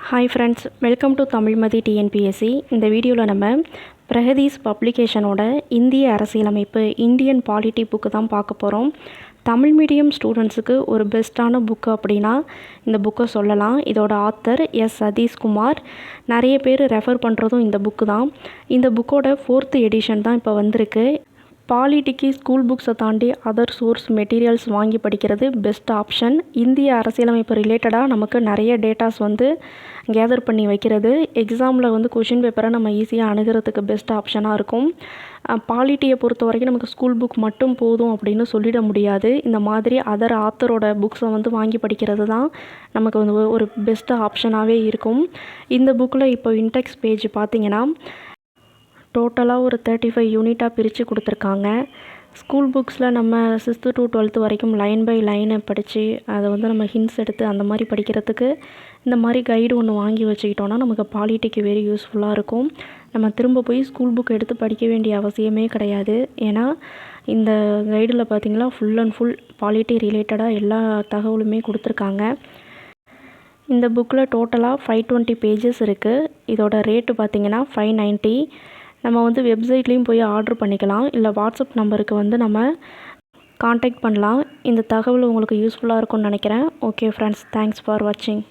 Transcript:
Hi friends, welcome to Tamilmathi TNPSC. இந்த வீடியோவில் நம்ம பிரகதீஸ் பப்ளிகேஷனோட இந்திய அரசியலமைப்பு இந்தியன் பாலிட்டி புக்கு தான் பார்க்க போகிறோம். தமிழ் மீடியம் ஸ்டூடெண்ட்ஸுக்கு ஒரு பெஸ்ட்டான புக்கு அப்படின்னா இந்த புக்கை சொல்லலாம். இதோட ஆத்தர் எஸ் சதீஷ்குமார். நிறைய பேர் ரெஃபர் பண்ணுறதும் இந்த புக்கு தான். இந்த புக்கோட 4th எடிஷன் தான் இப்போ வந்திருக்கு. பாலிட்டிக்கு ஸ்கூல் புக்ஸை தாண்டி அதர் சோர்ஸ் மெட்டீரியல்ஸ் வாங்கி படிக்கிறது பெஸ்ட் ஆப்ஷன். இந்திய அரசியலமைப்பு ரிலேட்டடாக நமக்கு நிறைய டேட்டாஸ் கேதர் பண்ணி வைக்கிறது எக்ஸாமில் கொஷின் பேப்பரை நம்ம ஈஸியாக அணுகிறதுக்கு பெஸ்ட் ஆப்ஷனாக இருக்கும். பாலிட்டியை பொறுத்த வரைக்கும் நமக்கு ஸ்கூல் புக் மட்டும் போதும் அப்படின்னு சொல்லிட முடியாது. இந்த மாதிரி அதர் ஆத்தரோட புக்ஸை வாங்கி படிக்கிறது தான் நமக்கு ஒரு பெஸ்ட் ஆப்ஷனாகவே இருக்கும். இந்த புக்கில் இப்போ இன்டெக்ஸ் பேஜ் பார்த்திங்கன்னா டோட்டலாக ஒரு 35 யூனிட்டாக பிரித்து கொடுத்துருக்காங்க. ஸ்கூல் புக்ஸில் நம்ம 6th to 12th வரைக்கும் லைன் பை லைனை படித்து அதை நம்ம ஹிண்ட்ஸ் எடுத்து அந்த மாதிரி படிக்கிறதுக்கு இந்த மாதிரி கைடு ஒன்று வாங்கி வச்சுக்கிட்டோன்னா நமக்கு பாலிட்டிக்கு வெரி யூஸ்ஃபுல்லாக இருக்கும். நம்ம திரும்ப போய் ஸ்கூல் புக் எடுத்து படிக்க வேண்டிய அவசியமே கிடையாது. ஏன்னா இந்த கைடில் பார்த்திங்கன்னா ஃபுல் அண்ட் ஃபுல் பாலிட்டி ரிலேட்டடாக எல்லா தகவலுமே கொடுத்துருக்காங்க. இந்த புக்கில் டோட்டலாக 520 பேஜஸ் இருக்குது. இதோட ரேட்டு பார்த்திங்கன்னா 590. நம்ம வெப்சைட்லேயும் போய் ஆர்டர் பண்ணிக்கலாம், இல்லை வாட்ஸ்அப் நம்பருக்கு நம்ம காண்டாக்ட் பண்ணலாம். இந்த தகவல் உங்களுக்கு யூஸ்ஃபுல்லாக இருக்கும்னு நினைக்கிறேன். ஓகே ஃப்ரெண்ட்ஸ், தேங்க்ஸ் ஃபார் வாட்சிங்.